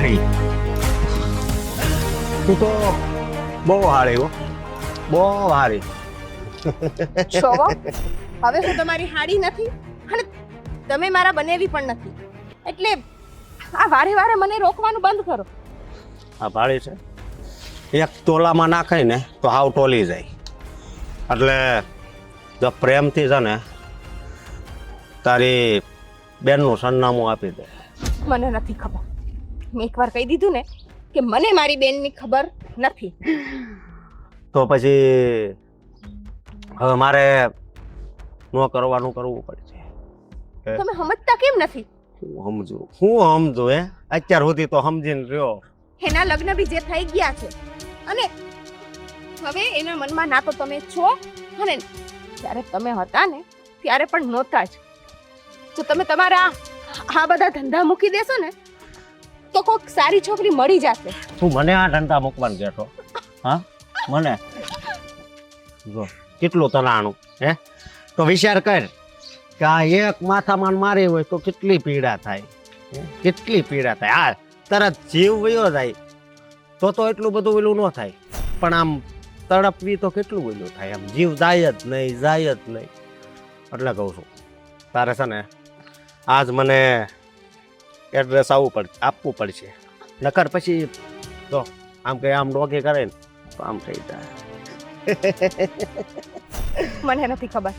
હારી તું તો બહુ હારી હો, બહુ હારી. છોવો હવે હું તમારી હાડી નથી અને તમે મારા બનેવી પણ નથી, એટલે આ વારે વારે મને રોકવાનું બંધ કરો. આ ભાડી છે એક તોલામાં નાખાય ને તો હાવ ટોલી જાય. એટલે જો પ્રેમથી છે ને તારી બેનનું સરનામું આપી દે. મને નથી ખબર. મેં એકવાર કહી દીધું ને કે મને મારી બેનની ખબર નથી. તો પછી હવે મારે ન કરવાનું કરવું પડશે. તમે સમજતા કેમ નથી? હું સમજુ હે અત્યાર સુધી તો સમજીને રહ્યો. એના લગ્ન બી જે થઈ ગયા છે અને હવે એના મનમાં ના તો તમે છો અને જ્યારે તમે હતા ને ત્યારે પણ નહોતા જ. જો તમે તમારા આ બધા ધંધા મૂકી દેશો ને તો કોઈક સારી છોકરી મળી જશે. તું મને આ ધંધા મૂકવાનું કહેતો? હા મને જો કેટલું તલાણું હે તો વિચાર કર કે આ એક માથામાં મારી હોય તો કેટલી પીડા થાય, કેટલી પીડા થાય. હા તરત જીવ વયો જાય તો એટલું બધું ઓલું ન થાય, પણ આમ તડપવી તો કેટલું ઓલું થાય. આમ જીવ જાય જ નહીં, જાય જ નહીં. એટલે કહું છું તારે છે ને આજ મને એડ્રેસ આપવું પડશે, નકર પછી તો આમ કે આમ ડોકી કરે ને તો આમ થઈ જાય. મને નથી ખબર.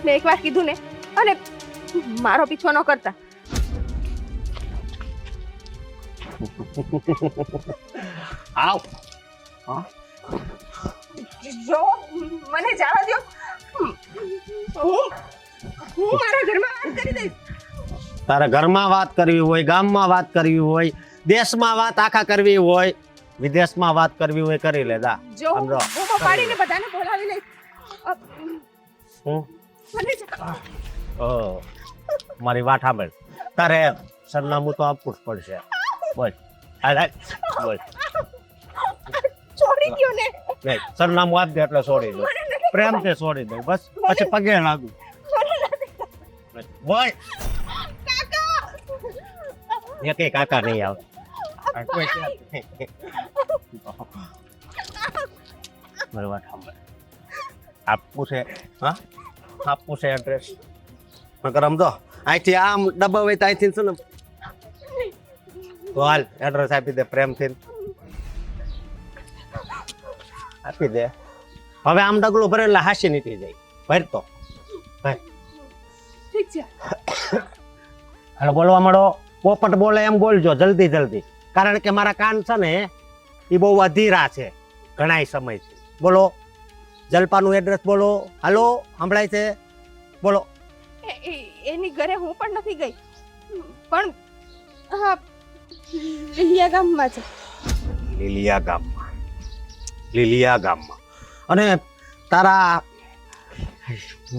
મેં એકવાર કીધું ને અને મારો પીછો ન કરતા. આવ હા જો મને જવા દો. હું મારા ઘરમાં વાત કરી દઈશ. તારા ઘરમાં વાત કરવી હોય, ગામમાં વાત કરવી હોય, દેશમાં વાત આખા કરવી હોય, વિદેશમાં વાત કરવી હોય કરી લે. દા જો હું પાડીને બધાને બોલાવી લઈશ. હું મને મારી વાત સાંભળ. તારે સરનામું તો આપવું જ પડશે. બોલ બોલ. છોડી દો ને. નહીં સરનામું આપી દે એટલે છોડી દો. પ્રેમથી છોડી દે બસ. પછી પગે લાગુ. બોલ. એકે કાકા નહીં આવે. મારી વાત સાંભળ. આપવું છે હા આપવું છે એડ્રેસ. નકર આમ તો અહીંથી આમ દબાવે તો અહીંથી છે ને તો હાલ એડ્રેસ આપી દે પ્રેમથી આપી દે. હવે આમ ડગલું ભરે એટલે હાસી નીકળી જાય. ભરતો ઠીક છે. એટલે બોલવા માંડો. પોપટ બોલે એમ બોલજો જલ્દી જલ્દી, કારણ કે મારા કાન છે ને એ બહુ અધીરા છે ઘણાય સમયથી. બોલો જલપાનું એડ્રેસ બોલો. હાલો સંભળાય છે? બોલો. એની ઘરે હું પણ નથી ગઈ, પણ હા લીલિયા ગામમાં છે. લીલિયા ગામમાં? લીલિયા ગામમાં? અને તારા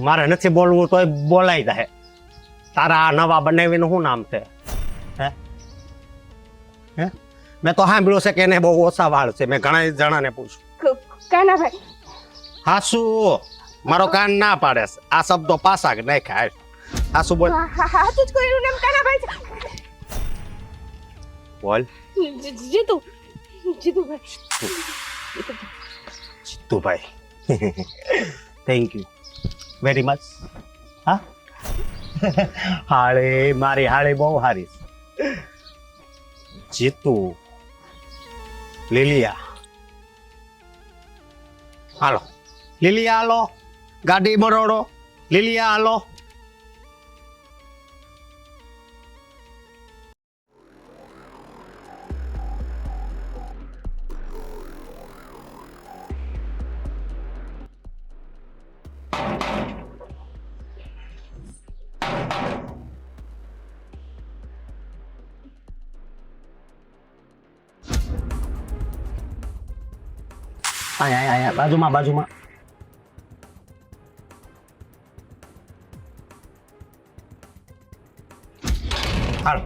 મારે નથી બોલવું તોય બોલાઈ જાય. તારા નવા બનાવીનું શું નામ છે? હે હે મેં તો સાંભળ્યું છે કે એને બહુ ઓછા વાળ છે. મેં ઘણા જણાને પૂછ્યું. કાનાભાઈ. હાસુ મારો કાન ના પાડે છે. આ શબ્દો પાસા નાખ્યા. હાસુ બોલ. હાચું જ કોઈનું નામ કાનાભાઈ છે. બોલ. Jitubhai. Jitubhai thank you very much. હા હાળે મારી હાળે બહુ હારી છે. જીતુ લીલિયા. હાલો લીલિયા હાલો. ગાડી મરોડો. લીલિયા હાલો. આયા બાજુમાં બાજુમાં. હાલ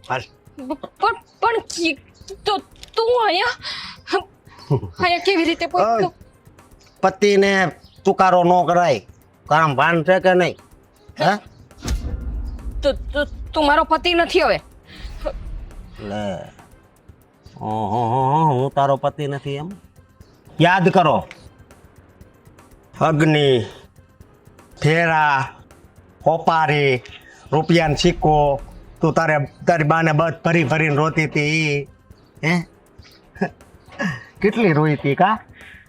હાલ. પણ તો તું અહીંયા કેવી રીતે પહોંચ્યો? પતિને તુકારો ન કરાય. કામ ભાન છે કે નહીં? હે તું મારો પતિ નથી હવે. લે ઓહો હું તારો પતિ નથી એમ? યાદ કરો, અગ્નિ, ફેરા, હોપારી, રૂપિયાનો સિક્કો, તું તારી બાને બધ ભરી ભરીને રોતી હતી. હે કેટલી રોઈ હતી કા?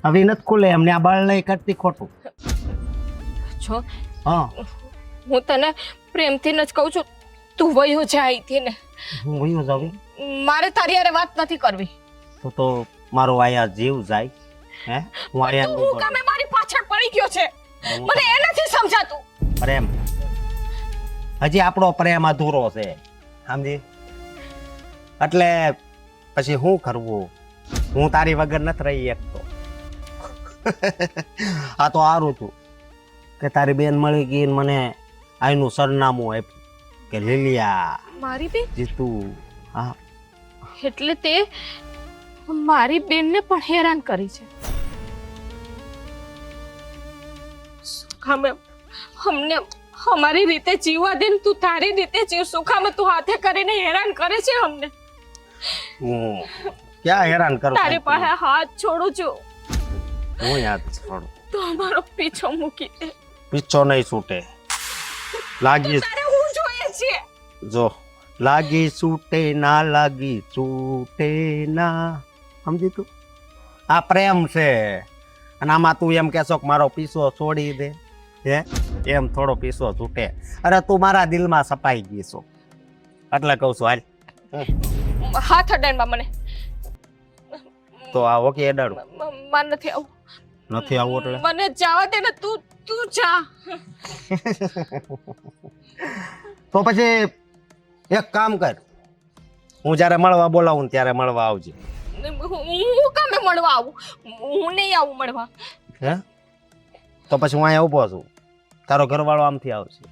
હવે નથી ખુલે એમને આ બળ નહીં કરતી ખોટું. જો હા હું તને પ્રેમથી જ કહું છું, તું વયો જા અહીંથી ને. હું વયું જાઉં મારે તારી હારે વાત નથી કરવી. તો મારો આયા જીવ જાય. હે હું આયા તું હું કામે મારી પાછળ પડી ગયો છે, મને એ નથી સમજાતું. પ્રેમ હજી આપણો પ્રેમ અધૂરો છે સમજી. એટલે પછી શું કરવું? હું તારી વગર નથી રહી એકતો. આ તો સારું છું કે તારી બેન મળી ગઈ ને મને આઈનું સરનામું આપ્યું કે લીલિયા મારી બેન? જીતુ. હા એટલે તે મારી બેનને પણ હેરાન કરી છે. સુખામે અમને અમારી રીતે જીવવા દે ને તું તારી રીતે જીવ. સુખામે તું હાથે કરીને હેરાન કરે છે અમને. હું ક્યાં હેરાન કરું? તારી પાસે હાથ છોડું છું હું યાદ છોડું તો અમારો પીછો મૂકી દે. પીછો નહીં છૂટે. લાગી તારે હું જોઈએ છે. જો લાગી છૂટે ના લાગી છૂટે ના. સમજી તું? આ પ્રેમ છે અને આમાં તું એમ કહેશો કે મારો પીસો છોડી દે. હે એમ થોડો પીસો છૂટે? અરે તું મારા દિલમાં સપાઈ ગઈ છો એટલે કહું છું. હાલ હાથ અડાડમાં મને. તો આ ઓકે અડાડું માર નથી આવું. નથી આવું એટલે મને જવા દે ને. તું જા. તો પછી એક કામ કર, હું જ્યારે મળવા બોલાવું ને ત્યારે મળવા આવજે. હું કામે મળવા આવું? હું નહીં આવું મળવા. હે તો પછી હું અહીંયા ઊભો છું, તારો ઘરવાળો આમથી આવશે.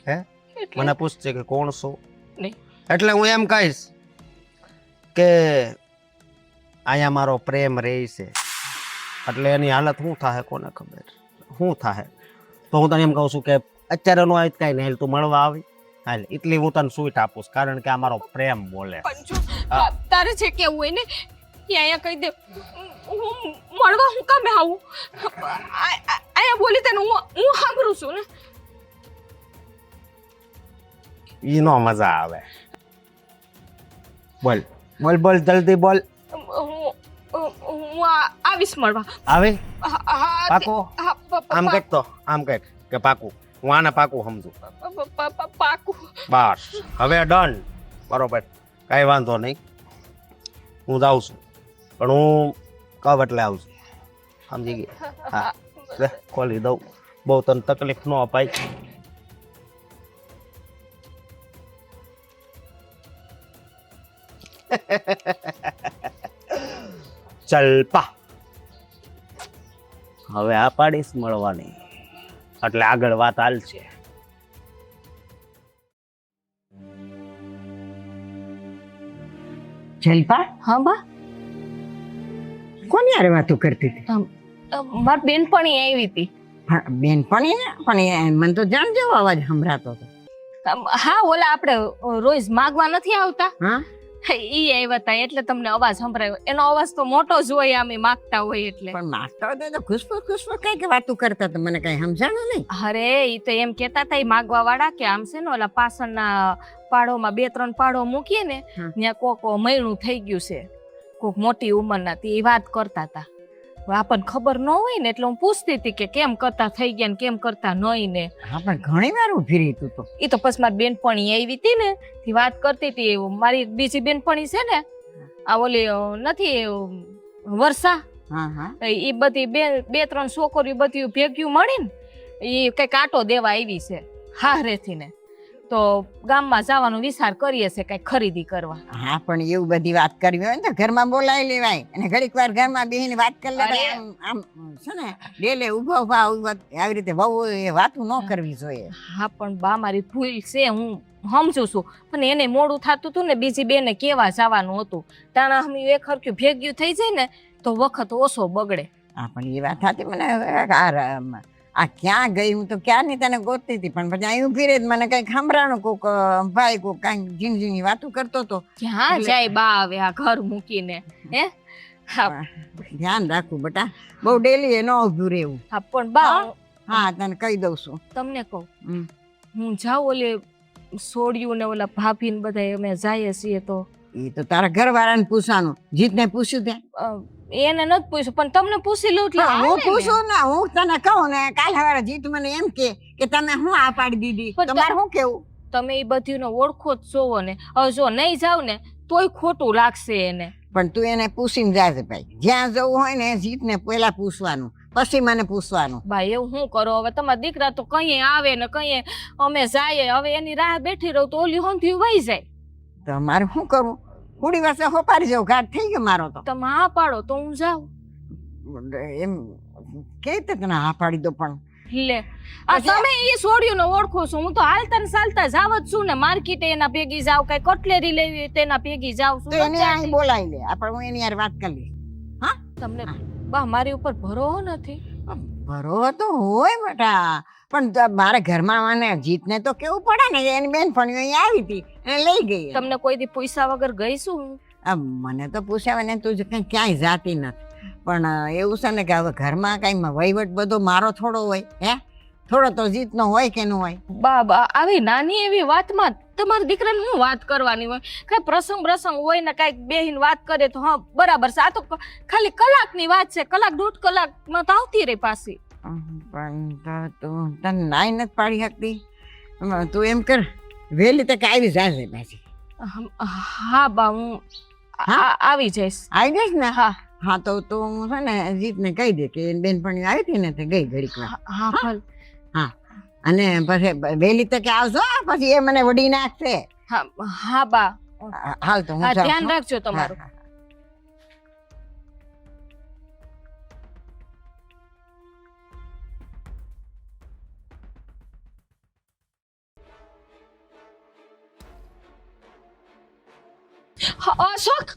હે મને પૂછશે કે કોણ છો? નહીં. એટલે હું એમ કહીશ કે અહીંયા મારો પ્રેમ રહે છે. એટલે એની હાલત શું થાય કોને ખબર શું થાય. તો હું તને એમ કહું છું કે અત્યારે નો આવી કાંઈ નહીં, તું મળવા આવી હાલ એટલી હું તને સ્વીટ આપું કારણ કે આ મારો પ્રેમ બોલે. પણ જો તારે જે કેવું હોય ને એ અહીંયા કહી દે. હું મળવા હું કામે આવું? અહીંયા બોલી તને હું સાંભળું છું ને. ઈનો મજા આવે. બોલ બોલ બોલ જલ્દી બોલ. હું આવીશ મળવા. આવે હા પાકો? આમ કહેતો આમ કહે કે પાકું. હું આને પાકું સમજુ. પાકું. બસ હવે ડન. બરોબર કાંઈ વાંધો નહીં. હું જાઉં છું પણ હું કવ એટલે આવું છું. સમજી ગઈ? હા લે ખોલી દઉં. બહુ તને તકલીફ ન અપાય. ચલ પા. હવે આ પાડીશ મળવાની એટલે આગળ વાત હાલશે. જલપા હા બા. કોની હારે વાતો કરતી હતી? મારી બેનપણી આવી હતી. પણ મને તો જાણ જેવો અવાજ સંભળાતો હતો. હા ઓલા આપણે રોજ માગવા નથી આવતા હા ઈ આવ્યા હતા એટલે તમને અવાજ સંભળાયો. એનો અવાજ તો મોટો જ હોય, અમે માગતા હોય એટલે. પણ માગતા હતા તો ખુશબુ કઈક વાતો કરતા હતા, મને કઈ સમજાણું નહીં. અરે ઈ તો એમ કેતા હતા ઈ માગવા વાળા કે આમ છે ને ઓલા પાછળના પાડોમાં 2-3 પાડો મૂકીએ ને હા. ત્યાં કોક મૈણું થઈ ગયું છે, કોક મોટી ઉંમરના. તે વાત કરતા હતા. આપણને ખબર ન હોય ને એટલે હું પૂછતી હતી કે કેમ કરતા થઈ ગયા ને કેમ કરતા નહીં ને. હા પણ ઘણી વાર ઉભી રહી તું તો. ઈ તો પછી મારી બેનપણી આવી હતી ને તે વાત કરતી હતી. મારી બીજી બેનપણી છે ને આ ઓલી નથી વર્ષા, હા હા એ બધી 2-3 છોકરીઓ બધી ભેગ્યું મળી ને એ કઈક આટો દેવા આવી છે હારેથી ને. તો ગામમાં જવાનો વિચાર કરીએ છે કઈક ખરીદી કરવા. હા પણ એવું બધી વાત કરવી હોય ને તો ઘરમાં બોલાવી લેવાય અને ઘડીક વાર ઘરમાં બેહીને વાત કરી લેવાય. આમ છે ને ડેલે ઉભા આવી રીતે વહુ એ વાતું ન કરવી જોઈએ. હા પણ બા મારી ભૂલ છે, હું સમજુ છું. પણ એને મોડું થતું હતું ને બીજી બેને કેવા જવાનું હતું. તાણા અમે એક હરખ્યું ભેગ્યું થઈ જાય ને તો વખત ઓછો બગડે. હા પણ એ વાત હતી મને આ ક્યાં ગઈ? હું તો ક્યારની તને ગોતતી હતી, પણ પછી અહીં ઊભી રહી મને કઈ સાંભળાણું કોક ભાઈ કોક કાંઈ ઝીણી ઝીણી વાતું કરતો હતો. ક્યાં એટલે- જાય બા હવે આ ઘર મૂકીને હે હા ધ્યાન રાખવું બેટા, બહુ ડેલી એ ન ઊભું રહેવું. હા, પણ બા હા? હા તને કહી દઉં છું. તમને કહું હમ. હું જાઉં ઓલે સોડિયું ને ઓલા ભાભી ને બધા અમે જઈએ છીએ તો એ તો તારા ઘરવાળાને પૂછવાનું. જીતને પૂછ્યું તે? એને નથી પૂછ્યું પણ તમને પૂછી લઉં એટલે હું હાલે ને. પૂછું ને, હું તને કહું ને કાલ સવારે જીત મને એમ કે તમે શું આ પાડી દીધી, પણ તમારે શું કેવું? તમે એ બધીનો ઓળખો જ જોવો ને. હવે જો નહીં જાવ ને તોય ખોટું લાગશે એને. પણ તું એને પૂછીને જાજે ભાઈ. જ્યાં જવું હોય ને જીતને પહેલા પૂછવાનું, પછી મને પૂછવાનું. બા એવું શું કરો હવે? તમારા દીકરા તો કઈ આવે ને કઈ અમે જાય. હવે એની રાહ બેઠી રહું તો ઓલી હોંધી વહી જાય. તો મારે શું કરવું? થોડી વાર હોપારી જાવ, ઘાટ થઈ ગયો મારો તો. તમે હા પાડો તો હું જાઉં. એમ કે તને હા પાડી દો, પણ લે આ પછી- તમે એ સોડિયું ને ઓળખો છો. હું તો હાલતા ને ચાલતા જાવ જ છું ને. માર્કેટે એના ભેગી જાવ, કઈ કટલેરી લેવી હોય તેના ભેગી જાવ તો છું. એને અહીં બોલાવી લે, આપણે હું એની યાર વાત કરી લઈશ. તમને બા મારી ઉપર ભરોસો નથી. ભરો તો હોય બેટા, પણ મારા ઘરમાં મને જીતને તો કેવું પડે ને કે એની બેનપણીઓ અહીં આવી હતી અને લઈ ગઈ. તમને કોઈ દી પૈસા વગર ગઈ છું હું? મને તો પૂછાવે ને તું કઈ ક્યાંય જાતી નથી, પણ એવું છે ને કે હવે ઘરમાં કઈ વહીવટ બધો મારો થોડો હોય, હે? થોડો તો જીતનો હોય કે ન હોય? બા આવી નાની એવી વાતમાં તમારા દીકરાને શું વાત કરવાની હોય? કઈ પ્રસંગ હોય ને કઈક બેહીને વાત કરે તો હા બરાબર છે. આ તો ખાલી કલાકની વાત છે, કલાક દોઢ કલાકમાં તો આવતી રહી પાછી. પણ તું તને નાઈ નથી પાડી શકતી? તું એમ કર, વહેલી તક આવી જશે પાછી. હા બા હું આવી જઈશ. આવી જઈશ ને? હા હા તો હું છે ને જીતને કહી દે કે એની બેનપણીઓ આવી હતી ને તે ગઈ ઘડીક વાર. હા ભલે. અને પછી વહેલી તકે આવજો, પછી એ મને વડી નાખશે. હા બા હાલ તો હું હા જાઉં ધ્યાન છું. રાખજો તમારું. હા, અશોક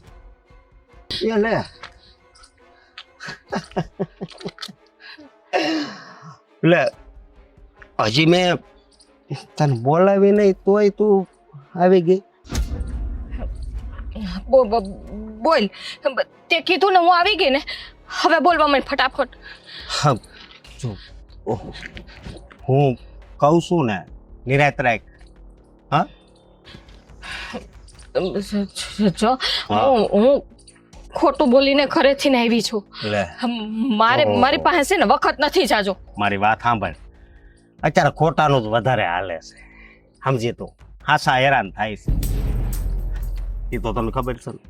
એ લે લે હજી મેં તને બોલાવી નહીં તોય તું આવી ગઈ. બોલ તે કીધું ને હું આવી ગઈ ને. હવે બોલવા મને ફટાફટ. હા જો ઓહો, હું કહું છું ને નિરાત રાખ. હા જો હું ખોટું બોલીને ઘરેથી ને આવી છું. લે મારી પાસે છે ને વખત નથી જાજો. મારી વાત સાંભળ, અત્યારે ખોટાનું જ વધારે હાલે છે, સમજી તું. હાસા હેરાન થાય છે એ તો તને ખબર છે ને.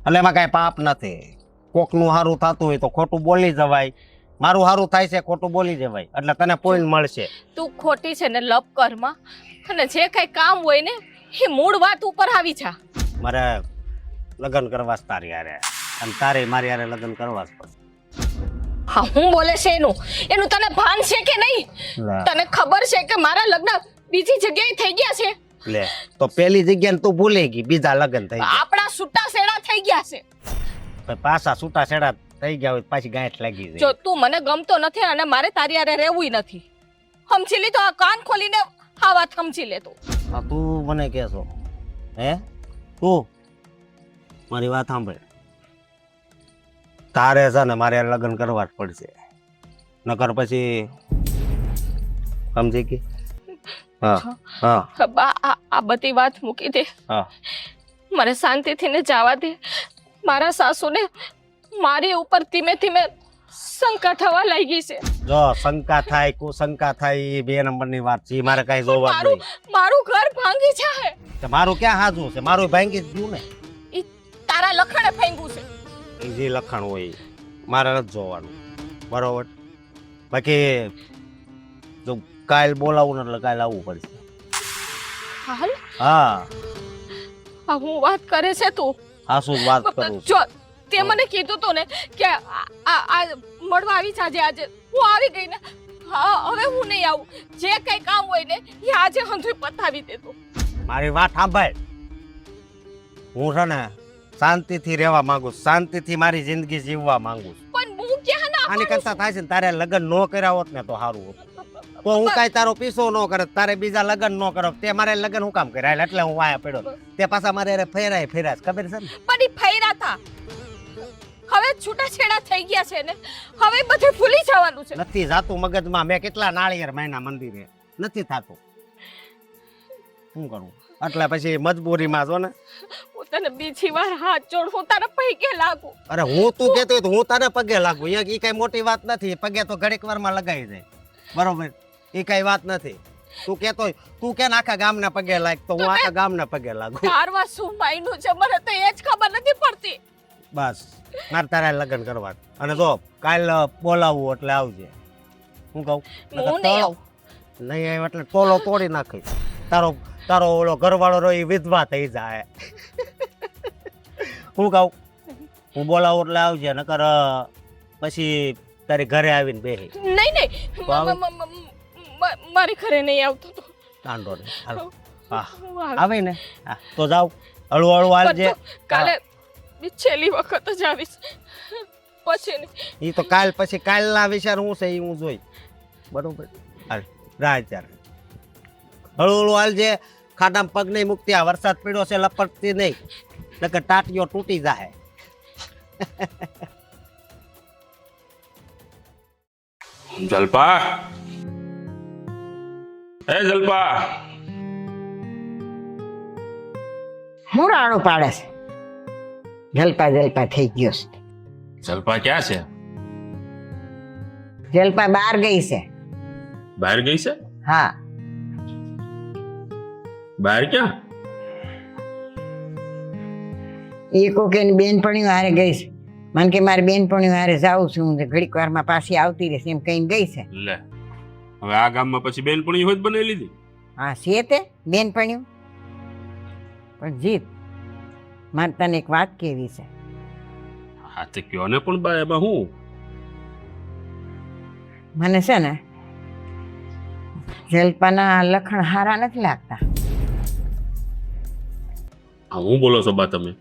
એટલે એમાં કાંઈ પાપ નથી. કોકનું સારું થતું હોય તો ખોટું બોલી જવાય, મારું સારું થાય છે ખોટું બોલી જવાય, એટલે તને પોઈન્ટ મળશે. તું ખોટી છે ને લપ કરમાં, અને જે કઈ કામ હોય ને એ મૂળ વાત ઉપર આવી જા. મારે લગ્ન કરવા જ તારી હારે, અને તારે મારી હારે લગ્ન કરવા જ પડશે. હા હું બોલે છે એનું તને ભાન છે કે નહીં? તને ખબર છે કે મારા લગ્ન બીજી જગ્યાએ થઈ ગયા છે? લે તો પેલી જગ્યાએ તું ભૂલી ગઈ, બીજા લગ્ન થઈ ગયા. આપણા છૂટા સેડા થઈ ગયા છે. પછી પાછા છૂટા છેડા થઈ ગયા હોય તો પાછી ગાંઠ લાગી જો જાય. તું મને ગમતો નથી અને મારે તારી હારે રહેવું નથી. સમજી લી તો આ કાન ખોલીને આ વાત સમજી લે તું. આ તું મને કહેશો હે? તું મારી વાત સાંભળ, તારે છે ને મારે લગ્ન કરવા જ પડશે, નકર પછી સમજી ગઈ? હા હા આ બધી વાત મૂકી દે. હા મારે શાંતિથી ને જવા દે. મારા સાસુને મારી ઉપર ધીમે ધીમે શંકા થવા લાગી છે. જો શંકા થાય કુશંકા થાય એ બે નંબરની વાત છે, મારે કઈ જોવા જ નહીં. મારું ઘર ભાંગી જાય. તો મારું ક્યાં હાજું છે? મારું ભાંગી જ ગયું ને. ઈ તારા લખણે ભાંગ્યું છે. એ જે લખાણ હોય એ મારે નથી જોવાનું, બરોબર? બાકી જો કાલ બોલાવું ને એટલે કાલ આવવું પડશે. હાલ હા આ હું વાત કરે છે તું? હા શું વાત કરું છું? જો તે મને કીધું તું ને કે આ મળવા આવી જાજે. આજે હું આવી ગઈ ને. હા હવે હું નહીં આવું. જે કઈ કામ હોય ને એ આજે હંધુય પતાવી દે તું. મારી વાત સાંભળ, હું છે ને શાંતિથી રહેવા માંગુ છું, શાંતિથી મારી જિંદગી જીવવા માંગુ છું. પણ હું ક્યાં ના આની કરતા થાય છે ને તારે લગ્ન ન કર્યા હોત ને તો સારું હોત. તો હું કાંઈ તારો પીસો ન કરત, તારે બીજા લગ્ન ન કરો. તે મારે લગ્ન હું કામ કર્યા એટલે હું વાયા પડ્યો. તે પાછા મારે ફેરાય ખબર છે ને? પણ ઈ ફૈરા થા હવે છૂટાછેડા થઈ ગયા છે ને, હવે બધું ભૂલી જવાનું છે. નથી જાતું મગજમાં. મેં કેટલા નાળિયેર માયના મંદિરે, નથી થાતું. શું કરું? એટલે પછી મજબૂરીમાં જો ને. હું તને બીજી વાર હાથ જોડ, હું તારા પૈકે લાગુ. અરે હું તું કહેતો હોય તો હું તારે પગે લાગુ. એ કઈ મોટી વાત નથી. પગે તો ઘડીક વારમાં લગાવી જાય, બરોબર? એ કઈ વાત નથી. તું કહેતો હોય, તું કે આખા ગામના પગે લાગ, તો હું આખા ગામના પગે લાગુ. તારવા શું માયનું છે મને તો એ જ ખબર નથી પડતી. બસ મારે તારા લગ્ન કરવા. અને જો કાલ બોલાવવું એટલે આવજે. હું કહું હું નહીં આવું. નહીં આવ્યો એટલે ટોલો તોડી નાખીશ. તારો ઓલો ઘરવાળો રહ્યો એ વિધવા થઈ જાય. હું કહું હું બોલાવું એટલે આવજે, નકર પછી તારી ઘરે આવીને બેહી. નહીં મારી ઘરે નહીં આવતો તો. કાંડો ને હાલ. હા આવે ને હા તો જાવ. હળુ હળુ હાલજે. કાલે છેલ્લી વખત જ આવીશ, પછી નહીં. એ તો કાલ પછી કાલના વિચાર હું છે એ હું જોઈ, બરોબર? હાલ રાહ ત્યારે હળુ હળુ હાલજે. ખાડામાં પગ નહીં મૂકતી. આ વરસાદ પડ્યો છે, લપટતી નહીં, નકર ટાટીઓ તૂટી જાય. જલપા, એ જલપા, હું રાડો પાડે છે. જલપા થઈ ગયો છે. જલપા ક્યાં છે? જલપા બહાર ગઈ છે. બહાર ગઈ છે? હા, બહાર ક્યાં? એ કોકેની બેનપણીઓ હારે ગઈ છે. મને કે મારી બેનપણીઓ હારે જાઉં છું, હું ઘડીક વારમાં પાછી આવતી રહેશે એમ કહીને ગઈ છે. લે, હવે આ ગામમાં પછી બેનપણી હોય જ બનાવી લીધી. હા છે તે બેનપણીઓ. પણ જીત, મારે તને એક વાત કેવી છે. હા તે કયો ને પણ બા, એમાં હું? મને છે ને જલપાના લખણ હારા નથી લાગતા. હા હું બોલો છો બા તમે?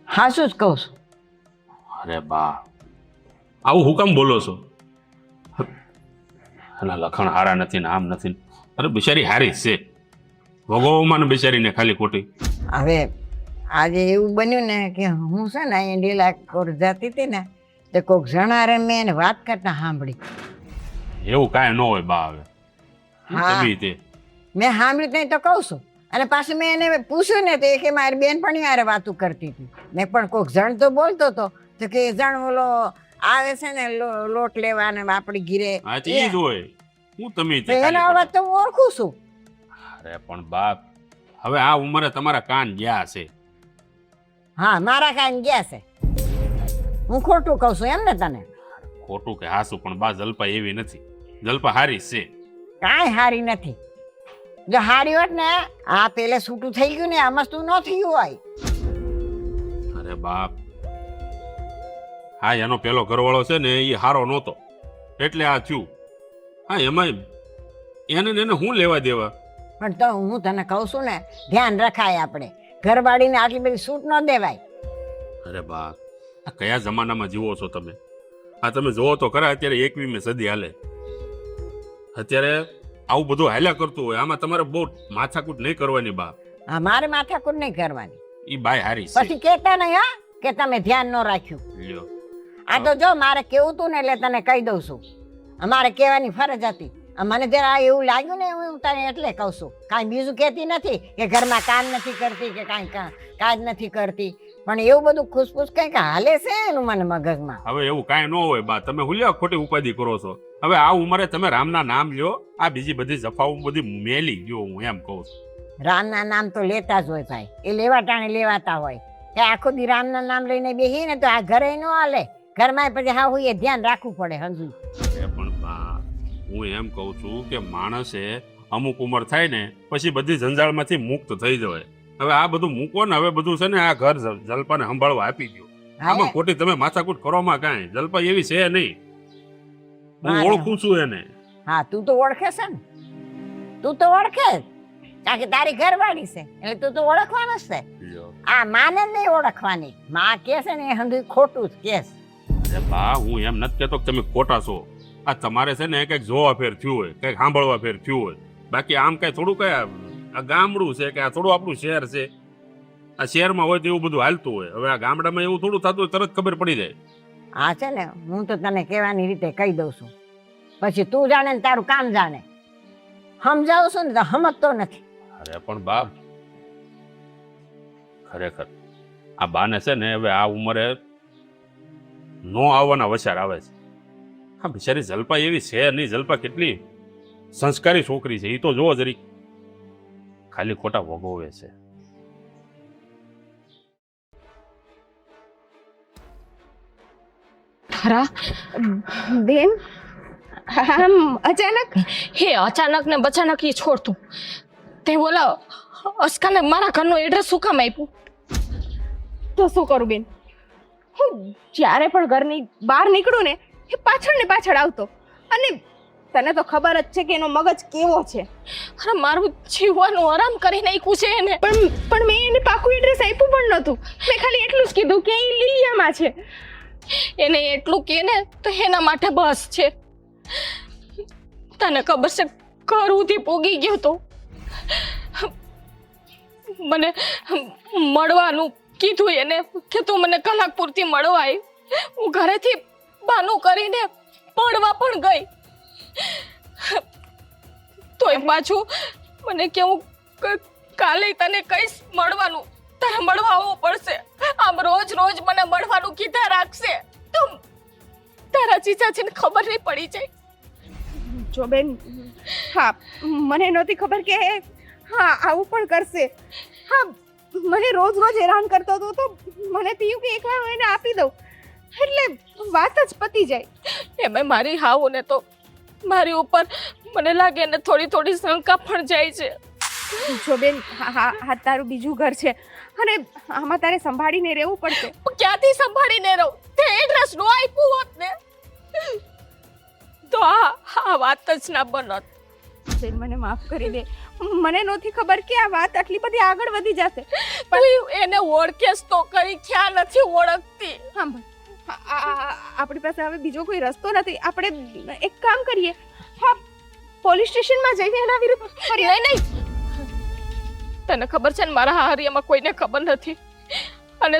હા શું જ કહું છું. અરે બા, આવું હું કામ બોલો છો? એના લખણ હારા નથી ને આમ નથી. અરે બિચારી હારી જ છે, ભગવાન બિચારીને ખાલી ખોટી. હવે આજે એવું બન્યું ને કે હું છે ને અહીંયા ડીલા કોર જતી હતી ને તો કોઈક જણારે મેં એને વાત કરતા સાંભળી. એવું કાંઈ ન હોય બા. હવે હા તમે તે મેં સાંભળ્યું નહીં તો કહું છું. અને પાછું મેં એને પૂછ્યું ને તો એ કે મારી બેનપણી હારે વાતું કરતી હતી. મેં પણ કોઈક જણ તો બોલતો હતો તો કે એ જણ ઓલો આવે છે ને લોટ લેવા ને આપણી ઘીરે, હા તે ઈ જ હોય. હું તમે તે તો એનો ખાલી અવાજ તો હું ઓળખું છું. અરે પણ બાપ, હવે આ ઉંમરે તમારા કાન ગયા છે. હા મારા કાન ગયા છે. હું ખોટું કહું છું એમ ને તને? ખોટું કે હાસું, પણ બા જલપા એવી નથી. જલપા હારી જ છે. કાંઈ હારી નથી. જો હારી હોત ને આ પેલે છૂટું થઈ ગયું ને આ મસ્તું ન થયું હોય. અરે બાપ, હા એનો પેલો ઘરવાળો છે ને એ હારો નહોતો એટલે આ થયું. હા એમાં એને ને એને હું લેવા દેવા. પણ તો હું તને કહું છું ને ધ્યાન રખાય. આપણે ઘરવાળીને આટલી બધી છૂટ ન દેવાય. અરે બાપ, આ કયા જમાનામાં જીવો છો તમે? આ તમે જોવો તો ખરા, અત્યારે 21મી સદી હાલે. અત્યારે આવું બધું હાલ્યા કરતું હોય. આમાં તમારે બહુ માથાકૂટ નહીં કરવાની બા. હા મારે માથાકૂટ નહીં કરવાની. ઈ બાય હારી છે. પછી કહેતા નહીં હા કે તમે ધ્યાન ન રાખ્યું. લ્યો, આ તો જો મારે કેવું તું ને એટલે તને કહી દઉં છું. અમારે કહેવાની ફરજ હતી. મને જરા એવું લાગ્યું ને હું તને એટલે કહું છું. કાંઈ બીજું કહેતી નથી કે ઘરમાં કામ નથી કરતી કે કાંઈ કાજ નથી કરતી. પણ એવું બધું ખુશફુશ કંઈક હાલે છે એનું મને મગજમાં. હવે એવું કાંઈ ન હોય બા. તમે હુલ્યા ખોટી ઉપાધિ કરો છો. હવે આ ઉંમરે તમે રામના નામ લ્યો. આ બીજી બધી જફાઓ બધી મેલી ગયો, હું એમ કહું છું. રામના નામ તો લેતા જ હોય ભાઈ. એ લેવા ટાણે લેવાતા હોય. કે આખો દી રામના નામ લઈને બેસી ને તો આ ઘરે ન હાલે. ઘરમાં પછી હા હું એ ધ્યાન રાખવું પડે. હંજુ પણ બા, હું એમ કહું છું કે માણસે અમુક ઉંમર થાય ને પછી બધી જંજાળમાંથી મુક્ત થઈ જવાય. હવે આ બધું મૂકો ને, હવે બધું છે ને આ ઘર જલપાને સંભાળવા આપી દો. આમાં ખોટી તમે માથાકૂટ કરવામાં કાંઈ. જલપા એવી છે નહીં. હું ઓળખું છું એને. હા તું તો ઓળખે છે ને. તું તો ઓળખે જ. કારણ કે તારી ઘરવાળી છે એટલે તું તો ઓળખવાનો જ છે. આ માને નહીં ઓળખવાની. માં કે છે ને એ હંધું ખોટું જ કે છે. અરે બા હું એમ નથી કહેતો કે તમે ખોટા છો. આ તમારે છે ને કંઈક જોવા ફેર થયું હોય, કંઈક સાંભળવા ફેર થયું હોય. બાકી આમ કઈ થોડું કઈ આ ગામડું છે કે આ થોડું આપણું શહેર છે. આ શહેરમાં હોય તો એવું બધું હાલતું હોય. હવે આ ગામડામાં એવું થોડું થતું હોય તરત ખબર પડી જાય. હા છે ને, હું તો તને કહેવાની રીતે કહી દઉં છું, પછી તું જાણે ને તારું કામ જાણે. સમજાવું છું ને તો સમજતો નથી. અરે પણ બાપ ખરેખર આ બાને છે ને હવે આ ઉંમરે નો આવવાના વચાર આવે છે. હા બિચારી જલ્પા એવી છે નહીં. જલ્પા કેટલી સંસ્કારી છોકરી છે, એ તો જોવો જરી. ખાલી ખોટા ભોગવે છે. ખરા બેન આમ અચાનક હે અચાનક ને બચાનક ઈ છોડતું તે બોલા અસ્કાને મારા ઘરનું એડ્રેસ શું કામ આપ્યું? તો શું કરું બેન, હું જ્યારે પણ ઘરની બહાર નીકળું ને એ પાછળ ને પાછળ આવતો. અને તને તો ખબર જ છે કે એનો મગજ કેવો છે. અરે મારું જીવવાનું આરામ કરી નાખ્યું છે એને. પણ મેં એને પાકું એડ્રેસ આપ્યું પણ નહોતું. મેં ખાલી એટલું જ કીધું કે એ લીલિયામાં છે. એને એટલું કે ને તો એના માટે બસ છે. તને ખબર છે ઘર સુધી પોગી ગયો તો મને મળવાનું કીધું એને કે તું મને કલાક પૂરતી મળવા આવી. હું ઘરેથી બહાનું કરીને પડવા પણ ગઈ. તોય પાછું મને કેવું કાલે તને કઈશ મળવાનું, તારે મળવા આવવું પડશે. આમ રોજ રોજ મને મળવાનું કીધા રાખશે તો તારા ચીચાજીને ખબર નહીં પડી જાય. જો બેન, હા મને નહોતી ખબર કે હા આવું પણ કરશે. હા મને રોજ રોજ હેરાન કરતો હતો તો મને થયું કે એકવાર હું એને આપી દઉં એટલે વાત જ પતી જાય. એમાં મારી હાવ ને તો મારી ઉપર મને લાગે ને થોડી થોડી શંકા પણ જાય છે. જો બેન, હા તારું બીજું ઘર છે અને આમાં તારે સંભાળીને રહેવું પડશે. ક્યાંથી સંભાળીને રહું? તે એડ્રેસ નો આપ્યું હોત ને તો આ વાત જ ના બનત. બેન મને માફ કરી દે, મને નહોતી ખબર કે આ વાત આટલી બધી આગળ વધી જશે. પણ એને ઓળખેસ તો કરી, ખ્યાલ નથી ઓળખતી. આપણી પાસે હવે બીજો કોઈ રસ્તો નથી. આપણે એક કામ કરીએ, હા પોલીસ સ્ટેશનમાં જઈને એના વિરુદ્ધ ફરિયાદ. નહીં તને ખબર છે ને મારા હારિયામાં કોઈને ખબર નથી અને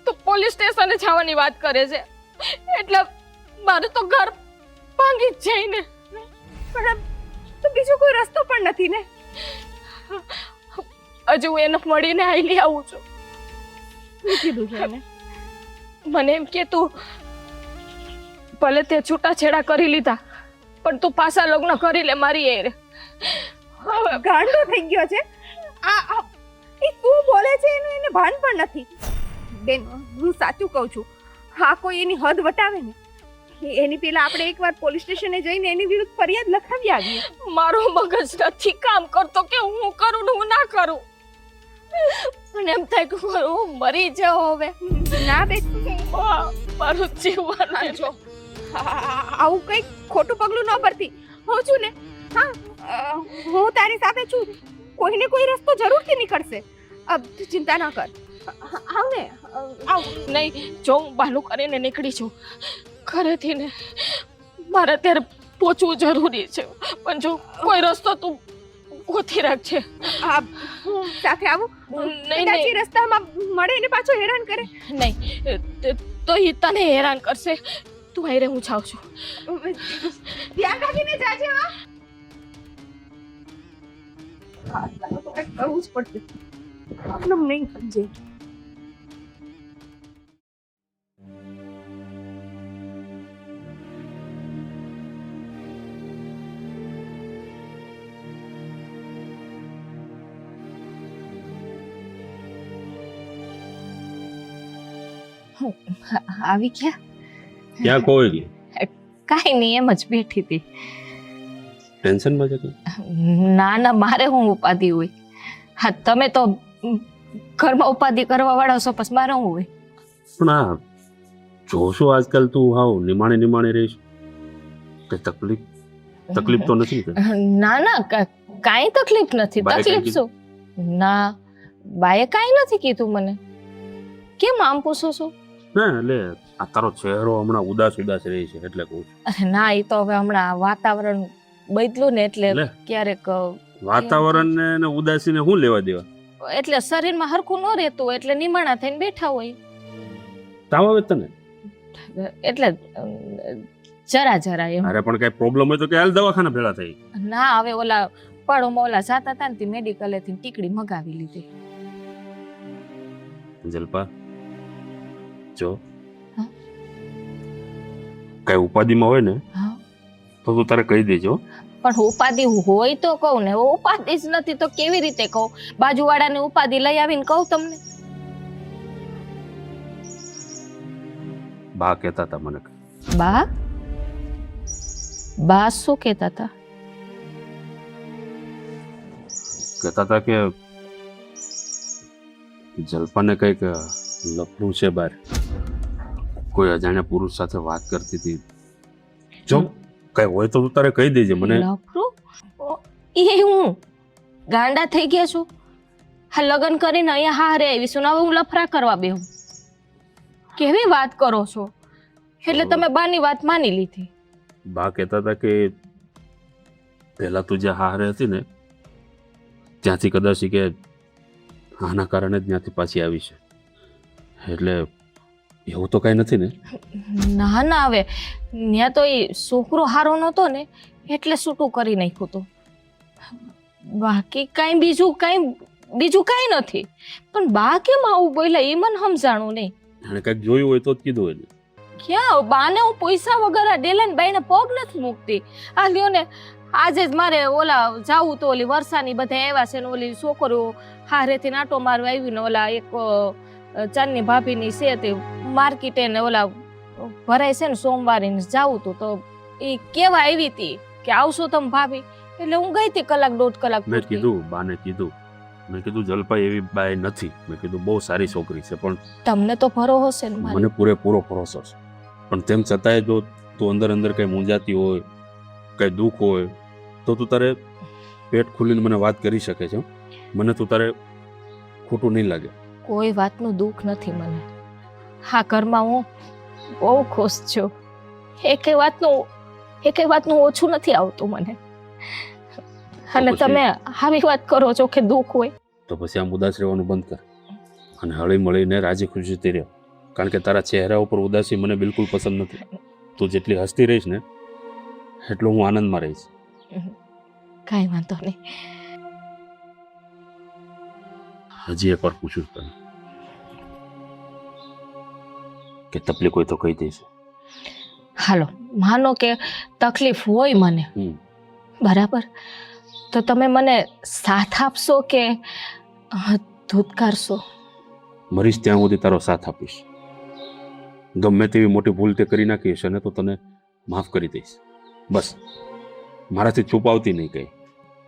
તું પોલીસ સ્ટેશને જવાની વાત કરે છે એટલે મારું તો ઘર ભાંગી જ જાય ને. પણ તો બીજો કોઈ રસ્તો પણ નથી ને. હજુ હું એને મળીને આઈ આવું છું. શું કીધું છે એને? મને એમ કે તું ભલે તે છૂટાછેડા કરી લીધા પણ તું પાછા લગ્ન કરી લે મારી એ. ગાંડો થઈ ગયો છે આ એ તું બોલે છે એનું એને ભાન પણ નથી. બેન હું સાચું કહું છું, હા કોઈ એની હદ વટાવે ને એની પેલા આપણે એકવાર પોલીસ સ્ટેશને જઈને એની વિરુદ્ધ ફરિયાદ લખાવી આવીએ. મારો મગજ નથી કામ કરતો કે હું કરું ને હું ના કરું. મને એમ થાય કે હું મરી જાઉં હવે. ના બેન, મારું જીવન જો આવું કઈ ખોટું પગલું ન ભરતી. હું છું ને, હા હું તારી સાથે છું. કોઈને કોઈ રસ્તો જરૂરથી નીકળશે. તું ચિંતા ના કર. આવ ને આવ. નહીં જો હું બહાનું કરીને નીકળી છું ઘરેથી ને મારે અત્યારે પહોંચવું જરૂરી છે પણ જો કોઈ રસ્તો તું ગોતી રાખજે. હું સાથે આવું? નહીં કદાચ નહીં રસ્તામાં મળે ને પાછો હેરાન કરે. નહીં તો એ તને હેરાન કરશે. તું અહીં રે, હું જાઉં છું. ધ્યાન રાખીને જાજે. હા કરવું જ પડશે. આપણે નહીં સમજે. આવી ગયા? ક્યાં કોઈ કાંઈ નહીં, એમ જ બેઠી હતી. ટેન્શનમાં છે કે? ના ના, મારે હું ઉપાધિ હોય? હા તમે તો ઘરમાં ઉપાધિ કરવા વાળા છો, પછી મારે હું હોય? પણ આ જોશો આજકાલ તું હાવ નિમાણે રહીશ. તે તકલીફ તો નથી ને? ના ના, કાંઈ તકલીફ નથી. બાએ તકલીફ કાંઈ શું? ના બાએ કાંઈ નથી કીધું મને. કેમ આમ પૂછો છો? ના એટલે આ તારો ચહેરો હમણાં ઉદાસ ઉદાસ રહે છે એટલે કહું છું. અરે ના એ તો હવે હમણાં વાતાવરણ બદલું ને એટલે લે. ક્યારેક વાતાવરણને ને ઉદાસીને શું લેવા દેવા? એટલે શરીરમાં હરખું ન રહેતું હોય એટલે નિમાણા થઈને બેઠા હોય તાવ આવે તને? એટલે જરા જરા એમ. અરે પણ કઈ પ્રોબ્લેમ હોય તો કે હાલ દવાખાના ભેળા થઈ. ના હવે ઓલા પાડોમાં ઓલા જાતા હતા ને તે મેડિકલેથી ટીકડી મગાવી લીધી. જલપા જો હા? કઈ ઉપાધિમાં હોય ને હા તો તું તારે કહી દેજો. પણ ઉપાધિ હોય તો કહું ને, ઉપાધિ જ નથી તો કેવી રીતે કહું? બાજુવાળાને ઉપાધિ લઈ આવીને કહું તમને? બા કહેતા હતા મને બા બા શું કહેતા હતા? કહેતા હતા કે જલ્પાને કઈક લફડું છે બહાર, કોઈ અજાણ્યા પુરુષ સાથે વાત કરતી હતી. જો કઈ હોય તો તું તારે કહી દેજે મને. લફરું? એ હું ગાંડા થઈ ગયા છું? હા લગ્ન કરીને અહીંયા હારે આવીશું ને હવે હું લફરા કરવા બેહું? કેવી વાત કરો છો? એટલે તમે બાની વાત માની લીધી? બા કહેતા હતા કે પહેલા તું જ્યાં હારે હતી ને ત્યાંથી કદાચ ઈ કે આના કારણે જ ત્યાંથી પાછી આવી છે, એટલે એવું તો કઈ નથી ને? ના ના હવે ત્યાં તો એ છોકરો હારો નહોતો ને એટલે છૂટું કરી નાખ્યું હતું. બાકી કાંઈ બીજું કાંઈ નથી. પણ બા કેમ આવું બોલ્યા એ મને સમજાણું નહીં. એને કંઈક જોયું હોય તો જ કીધું હોય ને. ક્યાં બાને હું પૈસા વગર આ ડેલાને બાઈને પગ નથી મૂકતી. આ લ્યો ને આજે જ મારે ઓલા જાવું તો ઓલી વર્ષાની બધા આવ્યા છે ને ઓલી છોકરીઓ હારેથી નાટો મારવા આવી ને ઓલા એક ચાંદની ભાભીની છે તે માર્કેટે ને ઓલા ભરાય છે ને સોમવારે જાવું તું તો એ કેવા આવી હતી કે આવશો તમે ભાભી, એટલે હું ગઈ હતી કલાક દોઢ કલાક મેં પૂરતી. કીધું બાને કીધું, મેં કીધું જલપા એવી બાઈ નથી, મેં કીધું બહુ સારી છોકરી છે, પણ તમને તો ભરોસો છે ને મારે. મને પૂરેપૂરો ભરોસો છે. પણ તેમ છતાંય જો તું અંદર અંદર કઈ મૂંઝાતી હોય, કઈ દુઃખ હોય તો તું તારે પેટ ખોલીને મને વાત કરી શકે છે. મને તું તારે ખોટું નહીં લાગે. કોઈ વાતનું દુઃખ નથી મને. હા ઘરમાં હું બહુ ખુશ છું. એકે વાતનું ઓછું નથી આવતું મને. અને તો પછી? તમે આવી વાત કરો છો કે દુઃખ હોય? તો પછી આમ ઉદાસ રહેવાનું બંધ કર અને હળી મળીને રાજી ખુશીથી રહે, કારણ કે તારા ચહેરા ઉપર ઉદાસી મને બિલકુલ પસંદ નથી. તું જેટલી હસતી રહીશ ને એટલું હું આનંદમાં રહીશ. કાંઈ વાંધો નહીં. હજી એકવાર પૂછું તને કે તકલીફ હોય તો કહી દઈશ. હાલો માનો કે તકલીફ હોય મને, હમ. બરાબર, તો તમે મને સાથ આપશો કે ધૂતકારશો? મરીશ ત્યાં સુધી તારો સાથ આપીશ. ગમે તેવી મોટી ભૂલ તે કરી નાખીશ અને તો તને માફ કરી દઈશ. બસ મારાથી છુપાવતી નહીં કઈ.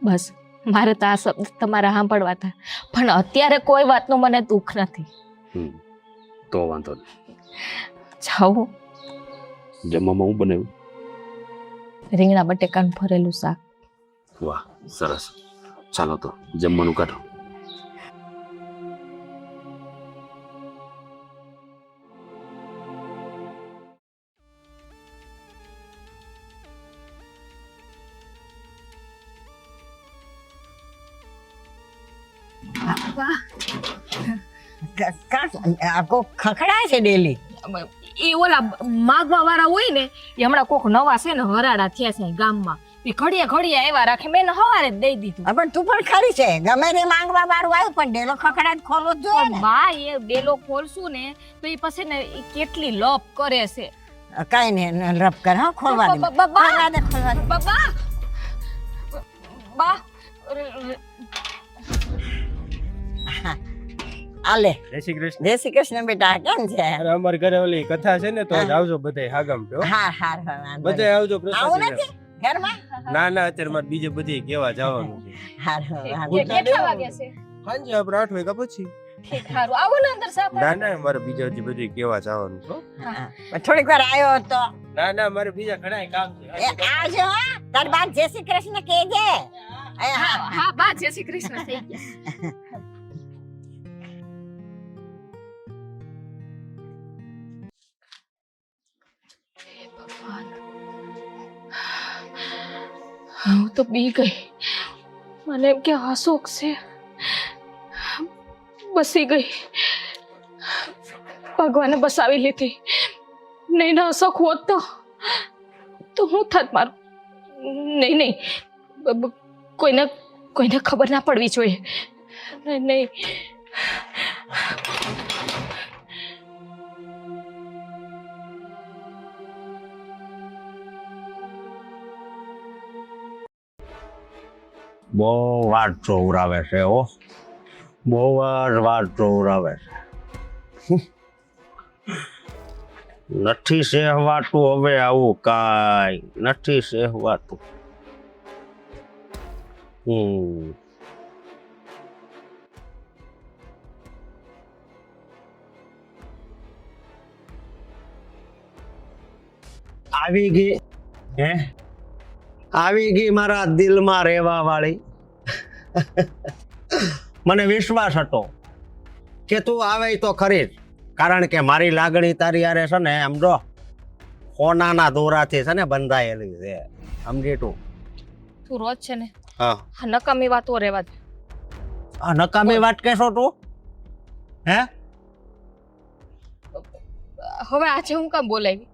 બસ મારે તો આ શબ્દ તમારા સાંભળવા હતા, પણ અત્યારે કોઈ વાતનું મને દુઃખ નથી. તો વાંધો નહીં. જાઉં? જમવામાં હું બનાવ્યું? રીંગણા બટેકાનું ભરેલું શાક. વાહ સરસ. ચાલો તો જમવાનું કાઢો. આખો ખખડાય છે ડેલી. એ ઓલા માગવા વાળા હોય ને એ હમણાં કોક નવા છે ને હરાડા થયા છે ગામમાં, એ ઘડીએ ઘડીએ આવ્યા રાખે. મેં સવારે જ દઈ દીધું. પણ તું પણ ખરી છે, ગમે તે માંગવા વાળું આવ્યું પણ ડેલો ખખડાટ ખોલવો જ જોઈએ ને. બા એ ડેલો ખોલશું ને તો એ પછી ને ઈ કેટલી લપ કરે છે. કઈ ને રબ કર, હા ખોલવા દે, ખોલવા દે, ખોલવા દે. બા બા આલે જય શ્રી કૃષ્ણ. જય શ્રી કૃષ્ણ બેટા, કેમ છે? અરે અમારા ઘરે ઓલી કથા છે ને તો હા. આવજો બધાય હાગમ તો. હા હા હા બધાય આવજો આવું પ્રસાદી નથી ઘરમાં? ના ના અત્યારે મારે બીજે બધી કેવા જવાનું છે. હા કેટલા વાગે છે? સાંજે આપણે 8 વાગ્યા પછી. ઠીક, સારું આવો ને અંદર સાપ. ના ના મારે બીજા હજી બધી કેવા જવાનું છે. થોડીક વાર આવ્યો તો ના ના મારે બીજા ઘણાય કામ છે. આવજો. હા તાર બાપ જય શ્રી કૃષ્ણ કહેજે. હા હા બા જય શ્રી કૃષ્ણ થઈ ગયા. હું તો બી ગઈ. મને એમ કે અશોક છે, બસી ગઈ. ભગવાને બસાવી લીધી. નહીં ના અશોક હોત તો હું થાત મારું. નહીં કોઈને ખબર ના પડવી જોઈએ. નહીં. બહુ વાત જોવરાવે છે હો, બહુ જ વાત જોવરાવે છે. નથી સહેવાતું હવે આવું કાંઈ નથી સહેવાતું. આવી ગઈ હે, આવી ગઈ મારા દિલમાં રહેવા વાળી. મને વિશ્વાસ હતો કે તું આવે તો ખરી જ, કારણ કે મારી લાગણી તારી યારે છે ને એમ જો સોનાના દોરાથી છે ને બંધાયેલી છે, સમજી તું. તું રોજ છે ને હા, આ નકામી વાતો રહેવા દે. આ નકામી વાત કહેશો તું? હે, હવે આજે હું કામ બોલાવી?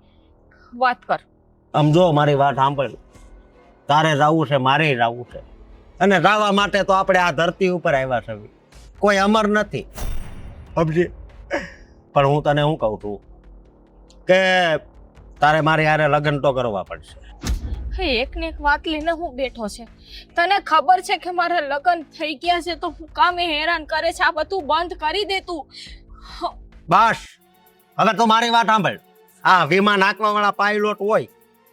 વાત કર. આમ જો મારી વાત સાંભળ, તારે જવું છે, મારે જવું છે, અને જવા માટે તો આપણે આ ધરતી ઉપર આવ્યા છે, કોઈ અમર નથી, સમજી. પણ હું તને શું કહું છું કે તારે મારી હારે લગ્ન તો કરવા પડશે. હે, એક ને એક વાત લઈને હું બેઠો છે. તને ખબર છે કે મારા લગ્ન થઈ ગયા છે તો હું કામે હેરાન કરે છે. આ બધું બંધ કરી દે તું. બસ હવે તો મારી વાત સાંભળ. આ વિમાન નાખવા વાળા પાયલોટ હોય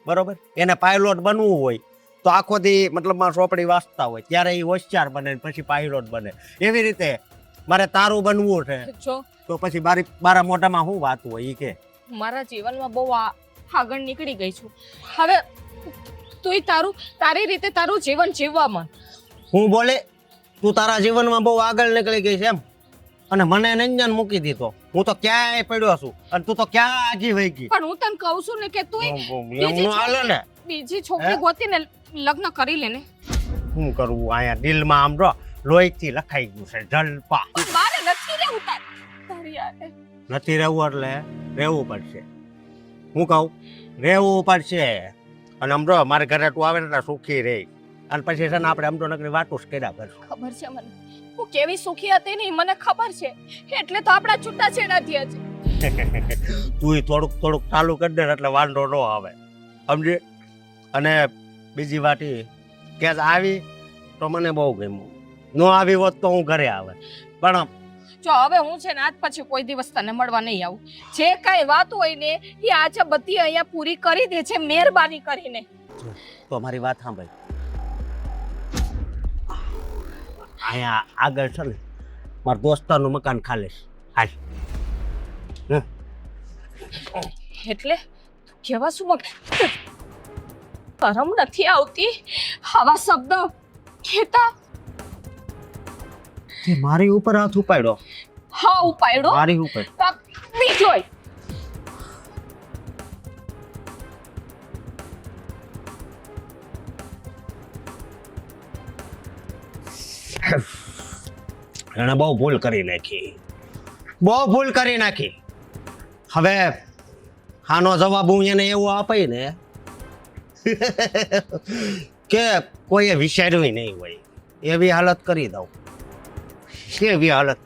બરોબર, એને પાયલોટ બનવું હોય તો આખો દી મતલબમાં ચોપડી વાંચતા હોય ત્યારે એ હોશિયાર બને પછી પાયલોટ બને. એવી રીતે મારે તારું બનવું છે જો તો પછી મારા મોઢામાં શું વાત હોય એ કે. મારા જીવનમાં બહુ આગળ નીકળી ગઈ છું. હવે તુંય તારી રીતે તારું જીવન જીવવા માંડ. હું બોલે તું તારા જીવનમાં બહુ આગળ નીકળી ગઈ છે એમ, અને મને નંજન મૂકી દીધો. હું તો ક્યાંય પડ્યો છું અને તું તો ક્યાં આગી વહી ગઈ. પણ હું તને કહું છું ને કે તુંય એમનું હાલે ને. બીજી છોકરી ગોતીને લગ્ન કરી લે ને. શું કરવું, અહીંયા દિલમાં આમ જો લોહીથી લખાઈ ગયું છે જલપા. મારે નથી રહેવું તારી યારે. નથી રહેવું એટલે રહેવું પડશે. હું કહું રહેવું પડશે. અને આમ જો મારે ઘરે તું આવે ને સુખી રહે, અને પછી છે ને આપણે આમ તો નકરી વાતો જ કર્યા કરશું. ખબર છે મને હું કેવી સુખી હતી ને મને ખબર છે, એટલે તો આપણા છૂટાછેડા થયા છે. તું થોડુંક ચાલુ કરી દે એટલે વાંધો ન આવે, સમજી. અને બીજી વાત એ કે આવી તો મને બહુ ગમ્યું, ન આવી હોત તો હું ઘરે આવે. પણ જો હવે હું છે ને આજ પછી કોઈ દિવસ તને મળવા નહીં આવું. જે કાંઈ વાત હોય ને એ આજે બધી અહીંયા પૂરી કરી દે છે મહેરબાની કરીને. તો મારી વાત સાંભળ, અહીંયા આગળ છે ને મારા દોસ્તારનું મકાન ખાલી છે, હાલ. એટલે કેવા શું મગ શરમ નથી આવતી આવા શબ્દ કહેતા? તે મારી ઉપર હાથ ઉપાડ્યો. હા ઉપાડ્યો મારી ઉપર. બીજોય એને બહુ ભૂલ કરી નાખી, બહુ ભૂલ કરી નાખી. હવે આનો જવાબ હું એને એવો આપાય ને કે કોઈએ વિચાર્યું નહીં હોય એવી હાલત કરી દઉં. એવી હાલત.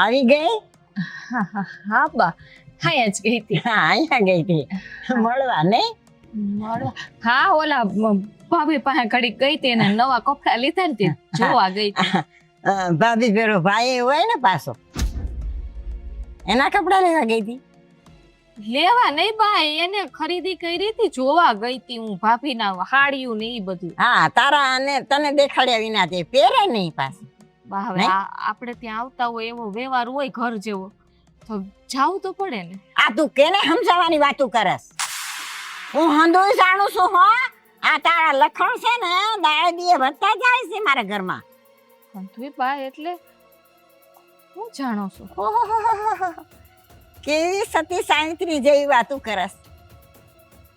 આવી ગઈ? હા બા હા જ ગઈ હતી. હા અહીંયા ગઈ હતી મળવા ને. હા ઓલા ભાભી પાસે ઘડી ગઈ હતી ને નવા કપડા લીધા ને તે જોવા ગઈ હતી. ભાભી પેલો ભાઈ હોય ને પાછો એના કપડા લેવા ગઈ હતી. લેવા નહીં બા, એને ખરીદી કરી હતી જોવા ગઈ હતી હું. ભાભીના હાડિયું ને ઈ બધું. હા તારા અને તને દેખાડ્યા વિના તે પહેરે નહીં પાછું. બા હવે આપણે ત્યાં આવતા હોય એવો વ્યવહાર હોય ઘર જેવો, તો જાવું તો પડે ને. આ તું કેને સમજાવવાની વાતું કરસ? હું હંધુય જાણું છું હો. આ તારા લખણ છે ને દાડે દીએ વધતા જાય છે મારા ઘરમાં. પણ તું બા એટલે હું જાણો છું. ઓહોહોહોહો. કેવી સતી સાવિત્રી જેવી વાતું કરસ.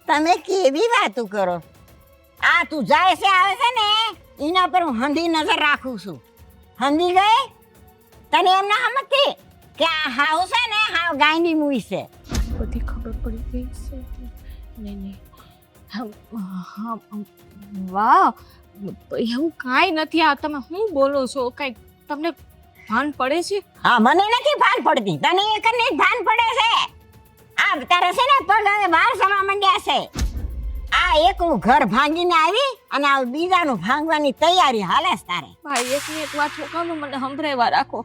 તમે કેવી વાતું કરો? આ તું જાય છે આવે છે ને એના પર હું હંધી નજર રાખું છું. હંધી ગઈ? તને એમ ના સમજતી કે આ હાવ છે ને હાવ ગાંડી મૂવી છે. બધી ખબર પડી ગઈ છે. નહીં નહીં વાહ એવું કાંઈ નથી. આ તમે શું બોલો છો? કાંઈ તમને ભાન પડે છે? હા મને નથી ભાન પડતી, તને એકને જ ભાન પડે છે. આ તારે છે ને પગ હવે બહાર સવા માંડ્યા છે. આ એકનું ઘર ભાંગીને આવી અને આ બીજાનું ભાંગવાની તૈયારી હાલે છે તારે. ભાઈ એકની એક વાત છોકરાનું મને સંભળાવ્યા રાખો.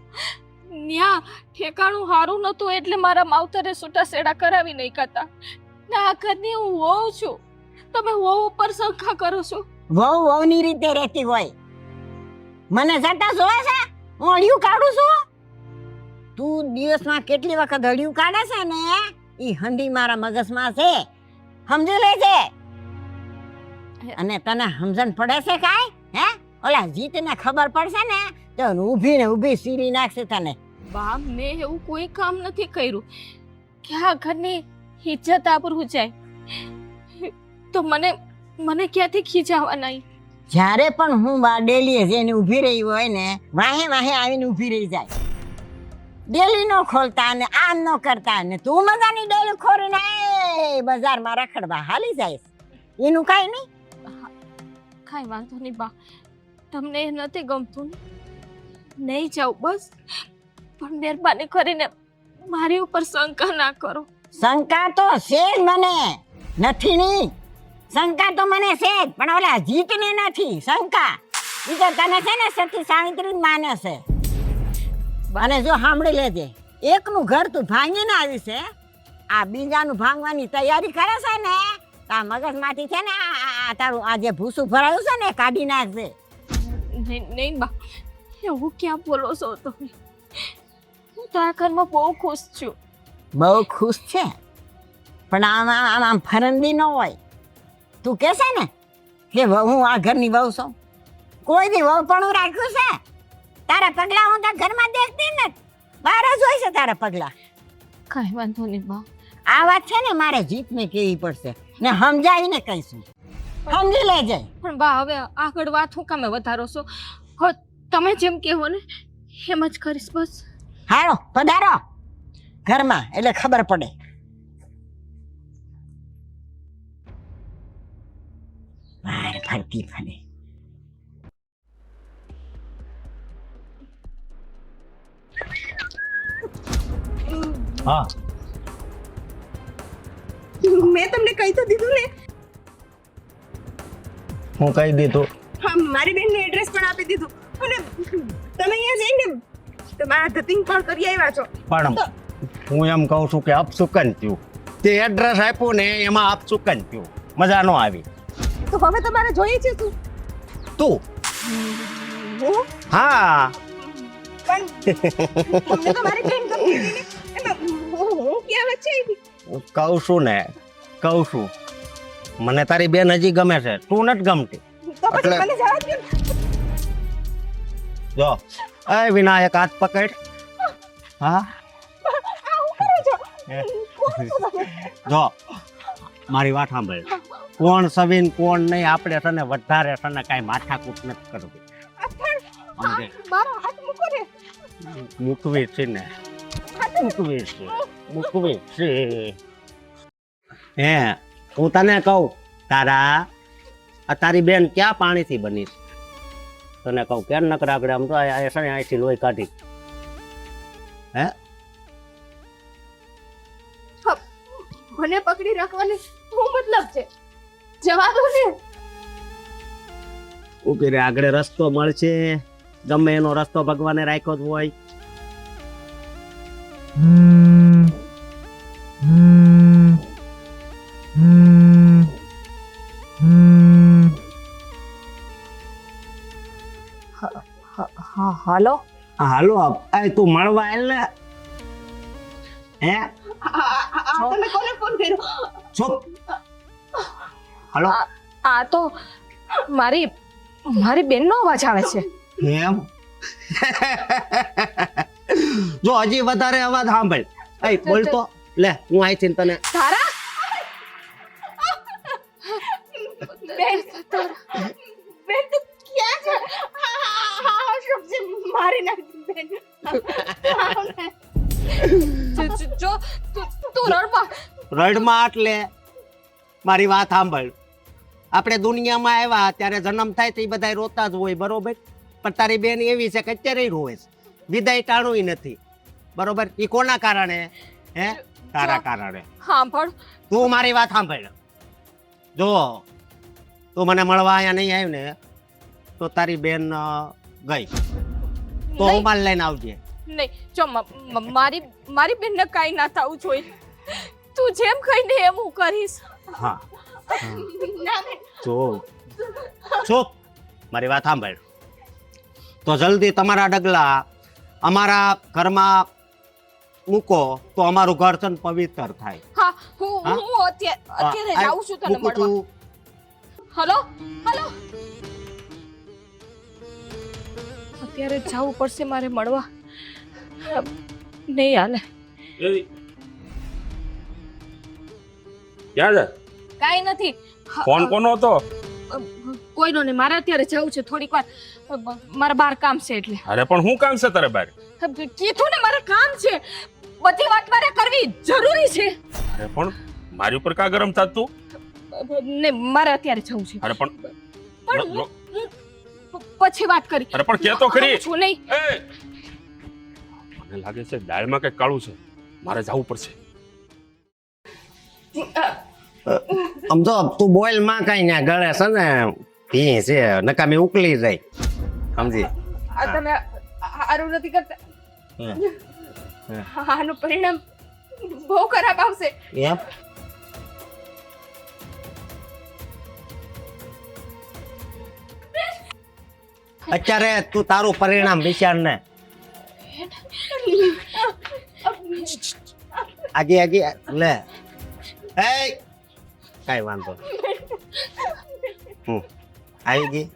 ન્યા ઠેકાણું સારું નતું એટલે મારા માવતરે છૂટા છેડા કરાવી નહીં કરતા. ને આ ઘરની હું વહુ છું, તમે વહુ ઉપર શંકા કરો છો. વહુ વહુની રીતે રહેતી હોય. મને જતા જોવે છે હું અડિયું કાઢું છું. તું દિવસમાં કેટલી વખત અડિયું કાઢે છે ને ઈ હંધી મારા મગજમાં છે, સમજી લેજે. અને તને સમજણ પડે છે કાંઈ? હે ઓલા જીતને ખબર પડશે ને તો ઊભી ને ઊભી સીરી નાખશે તને. બા મેં એવું કોઈ કામ નથી કર્યું કે આ ઘરની ઇજ્જત આબરૂ જાય. તો મને ક્યાંથી ખીજાવા નહીં? જ્યારે પણ હું બા ડેલીએ જઈને ઊભી રહી હોય ને વાહે વાહે આવીને ઊભી રહી જાય. ડેલી નો ખોલતા ને આમ નો કરતા ને તું મજાની ડેલી ખોરીને બજારમાં રખડવા હાલી જાય. એનું કાંઈ નહીં. કાંઈ વાંધો નહીં બા, તમને એ નથી ગમતું ને નહીં જાવ બસ. પણ મહેરબાની કરીને મારી ઉપર શંકા ના કરો. શંકા તો છે જ મને, નથી નહીં. શંકા તો મને છે જ પણ ઓલા જીતને નથી શંકા. ઈ તો તને છે ને સતી સાવિત્રી જ માને છે. અને જો સાંભળી લેજે, એકનું ઘર તું ભાંગીને આવી છે, આ બીજાનું ભાંગવાની તૈયારી કરે છે ને આ મગજમાંથી છે ને આ તારું આ જે ભૂસું ભરાયું છે ને કાઢી નાખજે. નહીં બા, એવું ક્યાં બોલો છો તમે? હું તો આ ઘરમાં બહુ ખુશ છું. બહુ ખુશ છે પણ આમ ફરંદી ન હોય. તું કહેશે ને કે હું આ ઘરની વહુ છું, કોઈ દી વહુ પણ રાખ્યું છે? તારા પગલા હું તો ઘરમાં દેખતી ને બહાર જ હોય છે તારા પગલા. કાંઈ વાંધો નહીં બા. આ વાત છે ને મારે જીતને કહેવી પડશે ને સમજાવીને કહીશું, સમજી લેજે. પણ બા હવે આગળ વાત હું કામે વધારો છો? હો તમે જેમ કહેવો ને એમ જ કરીશ બસ. હાલો પધારો ઘરમાં એટલે ખબર પડે. બહાર ફરતી ફરે. હા મેં તમને કહી તો દીધું ને. હું કહી દીધું. હા મારી બેનને એડ્રેસ પણ આપી દીધું અને તમે અહીંયા જઈને તમારા ધતિંગ પણ કરી આવ્યા છો. પણ હું એમ કહું છું કે અપસુકન થયું. તે એડ્રેસ આપ્યું ને એમાં અપસુકન થયું, મજા ન આવી. તો હવે તમારે જોઈએ છે શું? તું હું હા પણ તમને તો મારી બેન ગમતી હતી ને. એમાં હું ક્યાં વચ્ચે આવી? કહું છું ને, કહું છું મને તારી બેન હજી ગમે છે, તું નથી ગમતી. તો પછી એટલે- મને જવા દો. જો એ વિનાયક હાથ પકડ. હા આ હું કરો છો? કોણ છો તમે? જો મારી વાત સાંભળ, કોણ સવીન કોણ નહીં આપણે તને વધારે તને કાંઈ માથાકૂટ નથી કરવી. સમજે? મારો હાથ મૂકો ને. મૂકવી છે ને, મૂકવી છે, મૂકવી છે. હે હું તને કહું તારી બેન ક્યાં પાણીથી બની છે? તને કહું કેમ નકર આગળ આમ તો અહીંથી લોહી કાઢી. હે મને પકડી રાખવાની શું મતલબ છે? જવા દો ને. ઉભી રે, આગળ રસ્તો મળશે, ગમે એનો રસ્તો ભગવાને રાખ્યો જ હોય. હા હાલો. હાલો એ તું મળવા આવેલ ને. હે તમે કોને ફોન કર્યો? ચૂપ. હલો આ તો મારી બેનનો અવાજ આવે છે. એમ જો હજી વધારે અવાજ સાંભળ. એ બોલતો લે હું અહીંથી તને તારા બેન બેન તું ક્યાં છે? સબ્જી મારી નાખી બેન. જો તું રડવા રડમાં એટલે મારી વાત સાંભળ. આપણે દુનિયામાં આવ્યા ત્યારે જન્મ થાય તો એ બધા રોતા જ હોય બરોબર, પણ તારી બેન એવી છે કે અત્યારે રોવે છે, વિદાય ટાણું નથી બરોબર. એ કોના કારણે? હે તારા કારણે. સાંભળ. તું મારી વાત સાંભળ. જો તું મને મળવા અહીંયા નહીં આવ્યું ને તો તારી બેન ગઈ તો નહીં. માલ લઈને આવજે. નહીં જો મારી બેનને કાંઈ ના થવું જોઈએ. તું જેમ કહીને એમ હું કરીશ. હા ના બેન. ચૂપ ચૂપ. મારી વાત સાંભળ. તો જલ્દી તમારા ડગલા અમારા ઘરમાં મૂકો તો અમારું ઘર છે ને પવિત્ર થાય. હા હું હા? હું અત્યારે આ જાઉં છું તને મૂકું મળવા. તું. હલો હલો અત્યારે જવું પડશે મારે મળવા. નહીં હાલે. એ ક્યાં છે? કાંઈ નથી. ફોન કોનો હતો? કોઈનો નહીં, મારે અત્યારે જવું છે થોડીક વાર. મારા બહાર કામ છે એટલે. અરે પણ શું કામ છે તારે બહાર? કીધું ને મારે કામ છે. બધી વાત મારે કરવી જરૂરી છે. અરે પણ મારી ઉપર કા ગરમ થાત તું? ને મારે અત્યારે જવું છે. અરે પણ પણ હું પછી વાત કરી. અરે પણ કે તો ખરી. આવું છું નહીં. એ મને લાગે છે દાળમાં કઈ કાળું છે, મારે જવું પડશે. સમજો તું બોલ માં કઈ ના ગળે છે ને ભી છે નકામી ઉકલી જાય સમજી. આ તમે સારું નથી કરતા. આનું પરિણામ બહુ ખરાબ આવશે. એમ અત્યારે તું તારું પરિણામ વિચાર ને. આગે આગે લે. એ કઈ વાંધો આવી ગઈ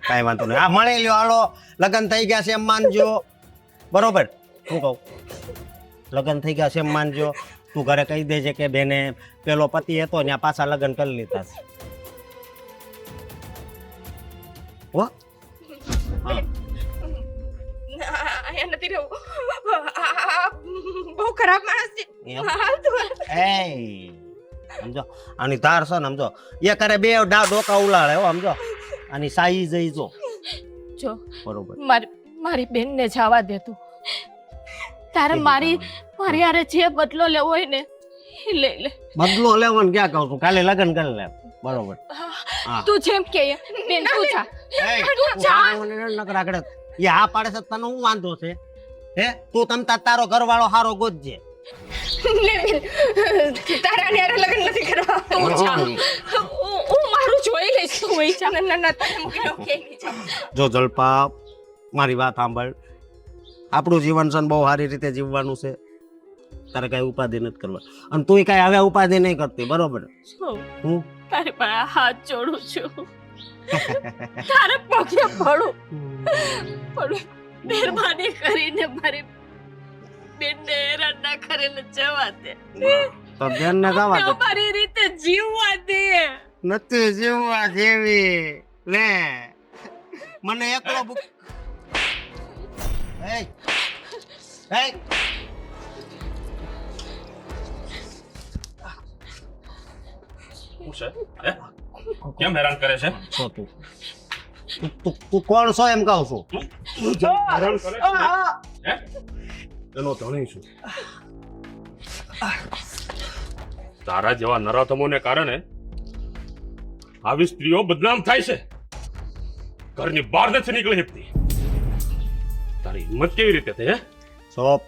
કઈ વાંધો નહીં. આ મળી લ્યો હાલો લગ્ન થઈ ગયા છે એમ માનજો બરોબર. શું કહું લગ્ન થઈ ગયા છે એમ માનજો. તું ઘરે કહી દેજે કે બેને પેલો પતિ હતો ને પાછા લગ્ન કરી લીધા છે. હો અહીંયા નથી રહેવું. બહુ ખરાબ માણસ છે. એમ? હાલતું એ સમજો આની ધાર છે ને સમજો એ કરે બે ડોકા ઉલાળે હો સમજો. આની સાઈ જઈ જો જો બરોબર. મારી બેનને જવા દે તું. તારે મારી હારે જે બદલો લેવો હોય ને એ લઈ લે. બદલો લેવાનું ક્યાં કહું છું કાલે લગ્ન કરી લે બરોબર. હા તું જેમ કે એમ. બેન તું જા. તું નકર આગળ એ હા પાડે છે તને શું વાંધો છે? હે તું તમ તારો ઘરવાળો હારો ગોતજે. તારા ને હારે લગ્ન નથી કરવા. તું જા. હું મારું જોઈ લઈશ. તું વહી જા. ના તને મૂકીને હું ક્યાંય નહીં જાઉં. જો જલપા મારી વાત સાંભળ. આપણું જીવન છે ને બહુ સારી રીતે જીવવાનું છે. તારે કઈ ઉપાધિ નથી કરવા અને તું કઈ હવે ઉપાધિ નહીં કરતી બરોબર. હું તારી પાસે હાથ જોડું છું. તારે પગે પડું પણ મહેરબાની કરીને મારી બેનને હેરાન ના કરીને જવા દે. તો બેન ને જવા દે. મારી રીતે જીવવા દે. નથી જીવવા જેવી લે મને એકલો એ શું છે? હે? કેમ હેરાન કરે છે? છો તું તું કોણ છો એમ કહું છું. હેરાન કરે છે? હે? એનો ધણી છું. તારા જેવા નરાધમોને કારણે આવી સ્ત્રીઓ બદનામ થાય છે. ઘરની બહાર નથી નીકળી શકતી. તારી હિંમત કેવી રીતે થઈ? હે? સોપ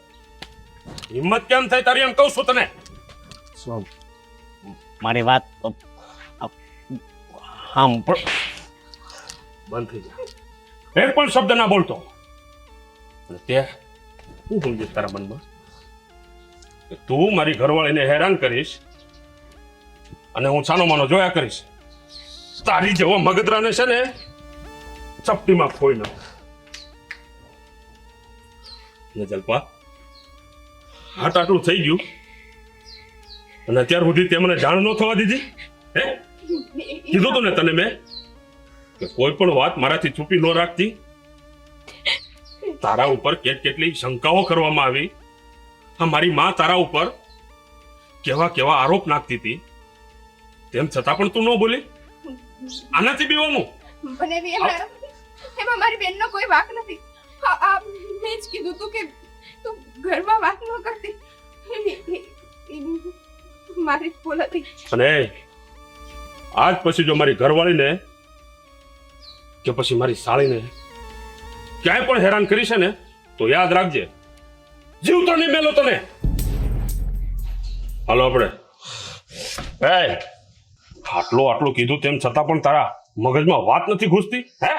હિંમત કેમ થાય તારી એમ કહું છું તને. સોપ મારી વાત સાંભળ. બંધ થઈ જા. એક પણ શબ્દ ના બોલતો. અને તે શું સમજે તારા મનમાં? કે તું મારી ઘરવાળીને હેરાન કરીશ અને હું છાનો માનો જોયા કરીશ. તારી જેવો મગદરાને છે ને ચપટીમાં ખોઈ નાખ. ને જલ્પા આટલું થઈ ગયું અને અત્યાર સુધી તે મને જાણ ન થવા દીધી. હે કીધું તું ને તને મેં કે કોઈ પણ વાત મારાથી છુપી ન રાખતી. તારા ઉપર કેટલી શંકાઓ કરવામાં આવી. હા, મારી માં તારા ઉપર કેવા કેવા આરોપ નાખતી હતી, તેમ છતાં પણ તું ન બોલી. આનાથી બીવાનું મને બી એમાં મારી બેનનો કોઈ વાંક નથી. મેં જ કીધું તું કે તું ઘરમાં વાત ન કરતી. મારી જ ભૂલ હતી. અને આજ પછી જો મારી ઘરવાળીને કે પછી મારી સાળીને ક્યાંય પણ હેરાન કરી છે ને તો યાદ રાખજે, જીવતો નહીં મેલો તને. હાલો આપણે. આટલું કીધું તેમ છતાં પણ તારા મગજમાં વાત નથી ઘૂસતી. હે